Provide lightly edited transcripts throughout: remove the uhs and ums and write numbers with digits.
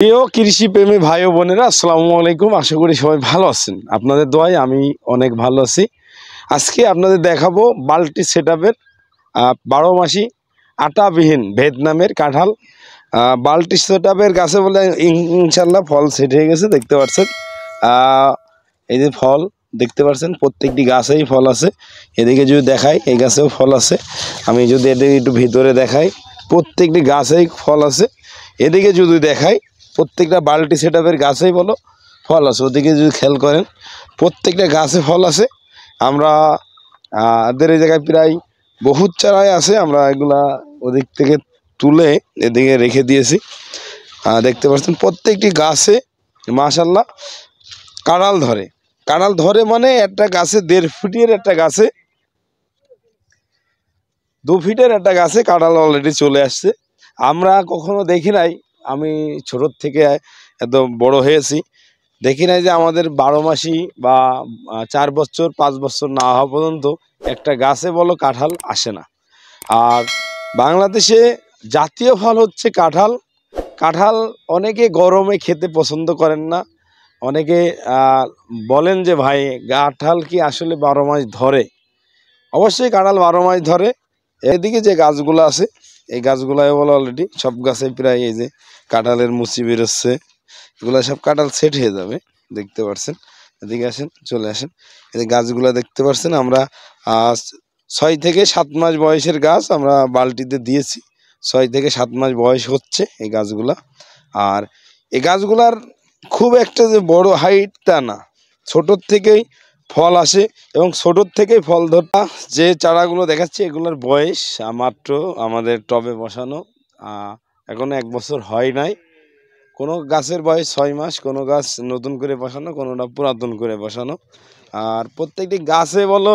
প্রিয় কৃষি প্রেমী ভাই ও বোনেরা, আসসালামু আলাইকুম। আশা করি সবাই ভালো আছেন। আপনাদের দোয়ায় আমি অনেক ভালো আছি। আজকে আপনাদের দেখাবো বাল্টি সেটআপের 12 মাসি আটাবিহীন ভিয়েতনামের কাঁঠাল। বাল্টি সেটআপের গাছে বলে ইনশাল্লাহ ফল সেট হয়ে গেছে, দেখতে পাচ্ছেন। এই যে ফল দেখতে পাচ্ছেন, প্রত্যেকটি গাছেই ফল আছে। এদিকে যদি দেখাই, এই গাছেও ফল আছে। আমি যদি এদিকে একটু ভিতরে দেখাই, প্রত্যেকটি গাছেই ফল আছে। এদিকে যদি দেখাই, প্রত্যেকটা বাল্টি সেটআপের গাছেই বলো ফল আছে। ওদিকে যদি খেয়াল করেন, প্রত্যেকটা গাছে ফল আছে। আমরা এদের এই জায়গায় প্রায় বহুত চারাই আছে, আমরা এগুলা ওদিক থেকে তুলে এদিকে রেখে দিয়েছি। দেখতে পাচ্ছেন প্রত্যেকটি গাছে মাশাল্লাহ কাঁঠাল ধরে। কাঁঠাল ধরে মানে একটা গাছে 1.5 ফিটের একটা গাছে, 2 ফিটের একটা গাছে কাঁঠাল অলরেডি চলে আসছে। আমরা কখনো দেখি নাই, আমি ছোটোর থেকে এত বড় হয়েছি, দেখি নাই যে আমাদের 12 মাসি বা 4 বছর 5 বছর না হওয়া পর্যন্ত একটা গাছে বলো কাঁঠাল আসে না। আর বাংলাদেশে জাতীয় ফল হচ্ছে কাঁঠাল। কাঁঠাল অনেকে গরমে খেতে পছন্দ করেন না। অনেকে বলেন যে ভাই কাঁঠাল কি আসলে 12 মাস ধরে? অবশ্যই কাঁঠাল 12 মাস ধরে। এদিকে যে গাছগুলো আছে, এই গাছগুলাই বলো অলরেডি সব গাছে প্রায় এই যে কাঁঠালের মুচি বেরোচ্ছে। এগুলো সব কাঁঠাল সেট হয়ে যাবে, দেখতে পাচ্ছেন। এদিকে আসেন, চলে আসেন। এই গাছগুলো দেখতে পাচ্ছেন, আমরা 6 থেকে 7 মাস বয়সের গাছ আমরা বালতিতে দিয়েছি। 6 থেকে 7 মাস বয়স হচ্ছে এই গাছগুলা। আর এই গাছগুলার খুব একটা যে বড় হাইট তা না, ছোটোর থেকেই ফল আসে এবং ছোটোর থেকেই ফল ধরা। যে চারাগুলো দেখাচ্ছে এগুলোর বয়স মাত্র আমাদের টবে বসানো এখনো 1 বছর হয় নাই। কোনো গাছের বয়স 6 মাস, কোনো গাছ নতুন করে বসানো, কোনোটা পুরাতন করে বসানো। আর প্রত্যেকটি গাছে বলো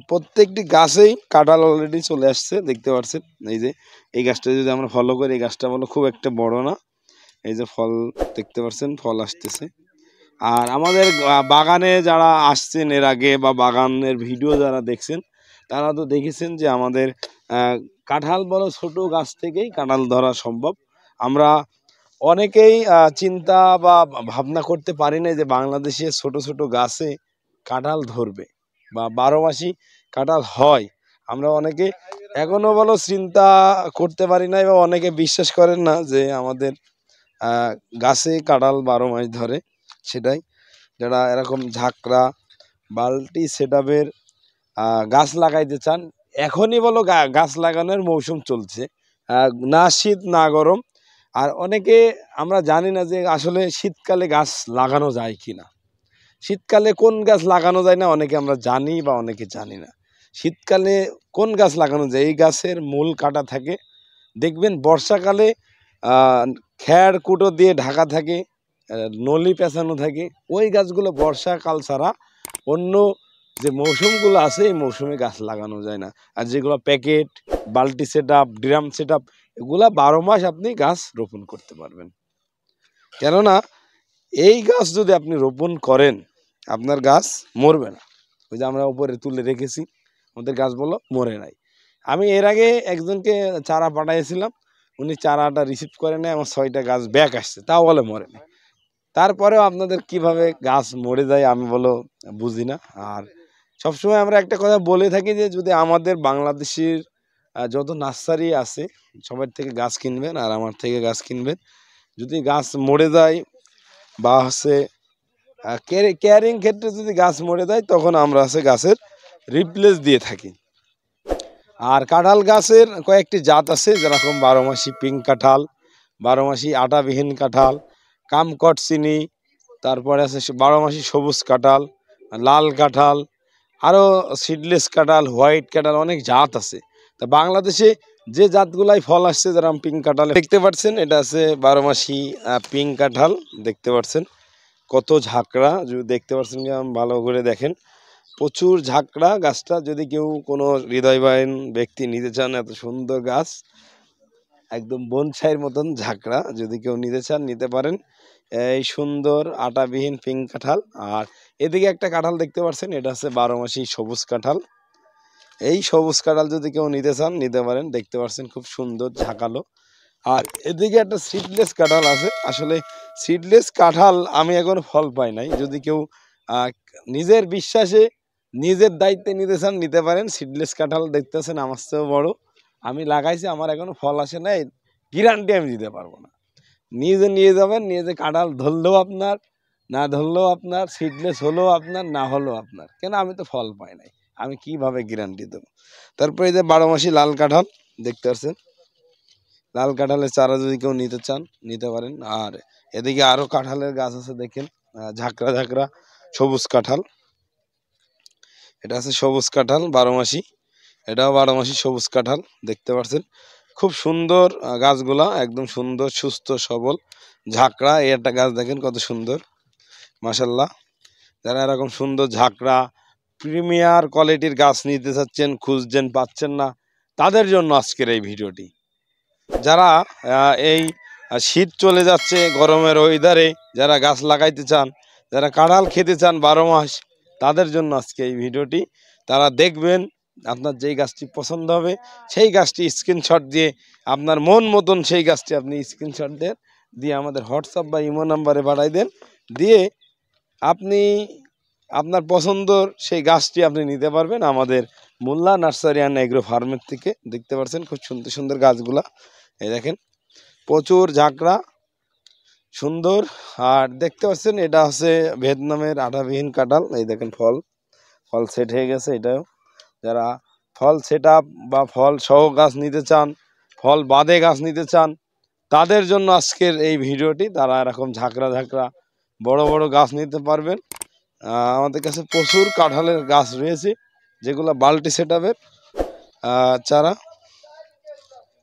প্রত্যেকটি গাছেই কাঁঠাল অলরেডি চলে আসছে, দেখতে পাচ্ছেন। এই যে এই গাছটা যদি আমরা ফলো করি, এই গাছটা বলো খুব একটা বড় না। এই যে ফল দেখতে পাচ্ছেন, ফল আসতেছে। আর আমাদের বাগানে যারা আসছেন এর আগে বা বাগানের ভিডিও যারা দেখছেন, তারা তো দেখেছেন যে আমাদের কাঁঠাল বলো ছোট গাছ থেকেই কাঁঠাল ধরা সম্ভব। আমরা অনেকেই চিন্তা বা ভাবনা করতে পারি না যে বাংলাদেশে ছোট ছোট গাছে কাঁঠাল ধরবে বা 12 মাসি কাঁঠাল হয়। আমরা অনেকে এখনো বলো চিন্তা করতে পারি না, বা অনেকে বিশ্বাস করেন না যে আমাদের গাছে কাঁঠাল 12 মাস ধরে। সেটাই যারা এরকম ঝাঁকড়া বাল্টি সেটআপের গাছ লাগাইতে চান, এখনই বলো গাছ লাগানোর মৌসুম চলছে, না শীত না গরম। আর অনেকে আমরা জানি না যে আসলে শীতকালে গাছ লাগানো যায় কি না। শীতকালে কোন গাছ লাগানো যায় না অনেকে আমরা জানি, বা অনেকে জানি না। শীতকালে কোন গাছ লাগানো যায়, এই গাছের মূল কাটা থাকে। দেখবেন বর্ষাকালে খ্যাড় কুটো দিয়ে ঢাকা থাকে, নলি পেঁচানো থাকে। ওই গাছগুলো বর্ষাকাল ছাড়া অন্য যে মৌসুমগুলো আছে এই মৌসুমে গাছ লাগানো যায় না। আর যেগুলো প্যাকেট, বাল্টি সেটআপ, ড্রাম সেটআপ, এগুলা 12 মাস আপনি গাছ রোপণ করতে পারবেন। কেননা এই গাছ যদি আপনি রোপণ করেন, আপনার গাছ মরবে না। ওই যে আমরা উপরে তুলে রেখেছি, আমাদের গাছ বলো মরে নাই। আমি এর আগে একজনকে চারা পাঠাইছিলাম, উনি চারাটা রিসিভ করে নেয়, আমার 6টা গাছ ব্যাক আসছে, তাও বলে মরে নাই। তারপরেও আপনাদের কিভাবে গাছ মরে যায় আমি বলো বুঝি না। আর সবসময় আমরা একটা কথা বলে থাকি যে যদি আমাদের বাংলাদেশের যত নার্সারি আছে সবার থেকে গাছ কিনবেন আর আমার থেকে গাছ কিনবেন। যদি গাছ মরে যায় বা হচ্ছে কেয়ারিং ক্ষেত্রে যদি গাছ মরে যায়, তখন আমরা হচ্ছে গাছের রিপ্লেস দিয়ে থাকি। আর কাঁঠাল গাছের কয়েকটি জাত আছে, যেরকম 12 মাসি পিঙ্ক কাঁঠাল, 12 মাসি আটাবিহীন কাঁঠাল, কামকট চিনি, তারপরে আছে 12 মাসি সবুজ কাঁঠাল, লাল কাঁঠাল, আরও সিডলেস কাঁঠাল, হোয়াইট কাঁঠাল, অনেক জাত আছে। তা বাংলাদেশে যে জাতগুলাই ফল আসছে, যেরকম পিঙ্ক কাঁঠাল দেখতে পাচ্ছেন, এটা আছে 12 মাসি পিঙ্ক কাঁঠাল। দেখতে পাচ্ছেন কত ঝাঁকড়া, যদি দেখতে পাচ্ছেন কি ভালো করে দেখেন, প্রচুর ঝাঁকড়া গাছটা। যদি কেউ কোনো হৃদয়বান ব্যক্তি নিতে চান, এত সুন্দর গাছ, একদম বনসাইয়ের মতন ঝাঁকড়া, যদি কেউ নিতে চান নিতে পারেন। এই সুন্দর আটাবিহীন পিঙ্ক কাঁঠাল। আর এদিকে একটা কাঁঠাল দেখতে পাচ্ছেন, এটা হচ্ছে 12 মাসি সবুজ কাঁঠাল। এই সবুজ কাঁঠাল যদি কেউ নিতে চান নিতে পারেন, দেখতে পাচ্ছেন খুব সুন্দর ঝাঁকালো। আর এদিকে একটা সিডলেস কাঁঠাল আছে। আসলে সিডলেস কাঁঠাল আমি এখন ফল পাই নাই। যদি কেউ নিজের বিশ্বাসে নিজের দায়িত্বে নিতে চান নিতে পারেন। সিডলেস কাঁঠাল দেখতেছেন আমার চেয়েও বড়, আমি লাগাইছি, আমার এখনো ফল আসে নাই, গ্যারান্টি আমি দিতে পারবো না। নিজে নিয়ে যাবেন, নিয়ে যে কাঁঠাল ধরলেও আপনার, না ধরলেও আপনার, সিডলেস হলেও আপনার, না হলেও আপনার। কেন আমি তো ফল পাই নাই, আমি কিভাবে গ্যারান্টি দেবো? তারপরে এই যে 12 মাসি লাল কাঁঠাল দেখতে পাচ্ছেন, লাল কাঁঠালের চারা যদি কেউ নিতে চান নিতে পারেন। আর এদিকে আরো কাঁঠালের গাছ আছে দেখেন, ঝাঁকড়া ঝাঁকড়া সবুজ কাঁঠাল, এটা আছে সবুজ কাঁঠাল 12 মাসি, এটাও 12 মাসি সবুজ কাঁঠাল দেখতে পাচ্ছেন। খুব সুন্দর গাছগুলা, একদম সুন্দর সুস্থ সবল ঝাঁকড়া। এই একটা গাছ দেখেন কত সুন্দর, মাশাল্লাহ। যারা এরকম সুন্দর ঝাঁকড়া প্রিমিয়ার কোয়ালিটির গাছ নিতে চাচ্ছেন, খুঁজছেন পাচ্ছেন না, তাদের জন্য আজকের এই ভিডিওটি। যারা এই শীত চলে যাচ্ছে, গরমের ওয়েদারে যারা গাছ লাগাইতে চান, যারা কাঁঠাল খেতে চান 12 মাস, তাদের জন্য আজকে এই ভিডিওটি। তারা দেখবেন, আপনার যেই গাছটি পছন্দ হবে সেই গাছটি স্ক্রিনশট দিয়ে, আপনার মন মতন সেই গাছটি আপনি স্ক্রিনশট দেন, দিয়ে আমাদের হোয়াটসঅ্যাপ বা ইমো নাম্বারে পাঠাই দেন, দিয়ে আপনি আপনার পছন্দর সেই গাছটি আপনি নিতে পারবেন আমাদের মোল্লা নার্সারি অ্যান্ড এগ্রো ফার্মের থেকে। দেখতে পাচ্ছেন খুব সুন্দর সুন্দর গাছগুলা, এই দেখেন প্রচুর ঝাঁকড়া সুন্দর। আর দেখতে পাচ্ছেন এটা হচ্ছে ভিয়েতনামের আঠাবিহীন কাঁঠাল, এই দেখেন ফল সেট হয়ে গেছে। এটাও যারা ফল সেট আপ বা ফল সহ গাছ নিতে চান, ফল বাদে গাছ নিতে চান, তাদের জন্য আজকের এই ভিডিওটি। তারা এরকম ঝাঁকড়া ঝাঁকড়া বড় বড় গাছ নিতে পারবেন। আমাদের কাছে প্রচুর কাঁঠালের গাছ রয়েছে, যেগুলো বাল্টি সেট আপের চারা।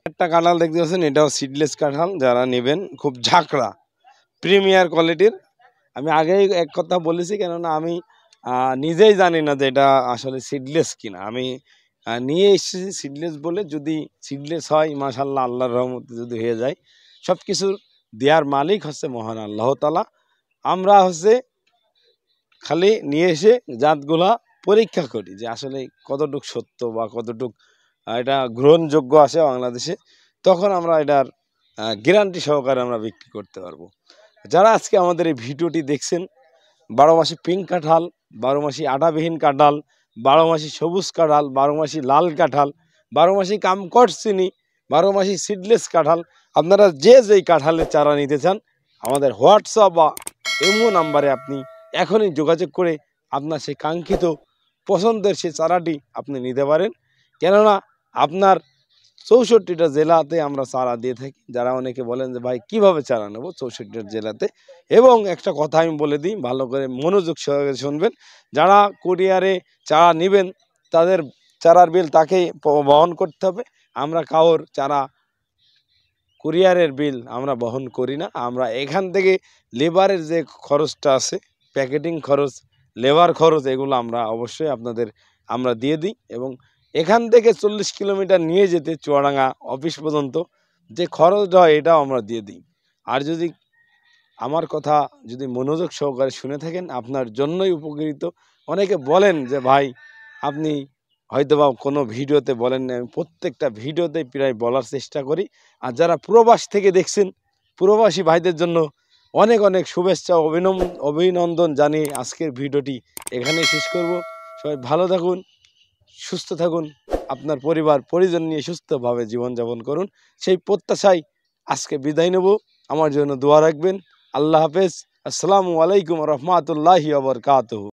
একটা কাঁঠাল দেখতে পাচ্ছেন, এটাও সিডলেস কাঁঠাল, যারা নেবেন খুব ঝাঁকড়া প্রিমিয়ার কোয়ালিটির। আমি আগেই এক কথা বলেছি, কেননা আমি নিজেই জানি না যে এটা আসলে সিডলেস কিনা। আমি নিয়ে এসেছি সিডলেস বলে, যদি সিডলেস হয় মাশাল্লাহ, আল্লাহর রহমতে যদি হয়ে যায়, সব কিছুর দেওয়ার মালিক হচ্ছে মহান আল্লাহ তাআলা। আমরা হচ্ছে খালি নিয়ে এসে জাতগুলা পরীক্ষা করি যে আসলে কতটুক সত্য বা কতটুক এটা গ্রহণযোগ্য আছে বাংলাদেশে, তখন আমরা এটার গ্যারান্টি সহকারে আমরা বিক্রি করতে পারবো। যারা আজকে আমাদের এই ভিডিওটি দেখছেন, 12 মাসি পিঙ্ক কাঁঠাল, 12 মাসি আটাবিহীন কাঁঠাল, 12 মাসি সবুজ কাঁঠাল, 12 মাসি লাল কাঁঠাল, 12 মাসি কামকট চিনি, 12 মাসি সিডলেস কাঁঠাল, আপনারা যে যেই কাঁঠালের চারা নিতে চান, আমাদের হোয়াটসঅ্যাপ বা ইমো নাম্বারে আপনি এখনই যোগাযোগ করে আপনার সেই কাঙ্ক্ষিত পছন্দের সেই চারাটি আপনি নিতে পারেন। কেননা আপনার 64টা জেলাতে আমরা চারা দিয়ে থাকি। যারা অনেকে বলেন যে ভাই কিভাবে চারা নেব 64টা জেলাতে। এবং একটা কথা আমি বলে দিই, ভালো করে মনোযোগ সহকারে শুনবেন। যারা কুরিয়ারে চারা নেবেন, তাদের চারার বিল তাকেই বহন করতে হবে। আমরা কারোর চারা কুরিয়ারের বিল আমরা বহন করি না। আমরা এখান থেকে লেবারের যে খরচটা আছে, প্যাকেটিং খরচ, লেবার খরচ, এগুলো আমরা অবশ্যই আপনাদের আমরা দিয়ে দিই। এবং এখান থেকে 40 কিলোমিটার নিয়ে যেতে চুয়াডাঙ্গা অফিস পর্যন্ত যে খরচটা হয় এটাও আমরা দিয়ে দিই। আর যদি আমার কথা যদি মনোযোগ সহকারে শুনে থাকেন, আপনার জন্যই উপকৃত। অনেকে বলেন যে ভাই আপনি হয়তোবা কোনো ভিডিওতে বলেন না, আমি প্রত্যেকটা ভিডিওতে প্রায় বলার চেষ্টা করি। আর যারা প্রবাস থেকে দেখছেন, প্রবাসী ভাইদের জন্য অনেক অনেক শুভেচ্ছা অভিনন্দন জানিয়ে আজকের ভিডিওটি এখানেই শেষ করব। সবাই ভালো থাকুন, সুস্থ থাকুন, আপনার পরিবার পরিজন নিয়ে সুস্থভাবে জীবনযাপন করুন, সেই প্রত্যাশায় আজকে বিদায় নেব। আমার জন্য দোয়া রাখবেন। আল্লাহ হাফেজ। আসসালামু আলাইকুম রহমতুল্লাহি ওয়া বারাকাতুহু।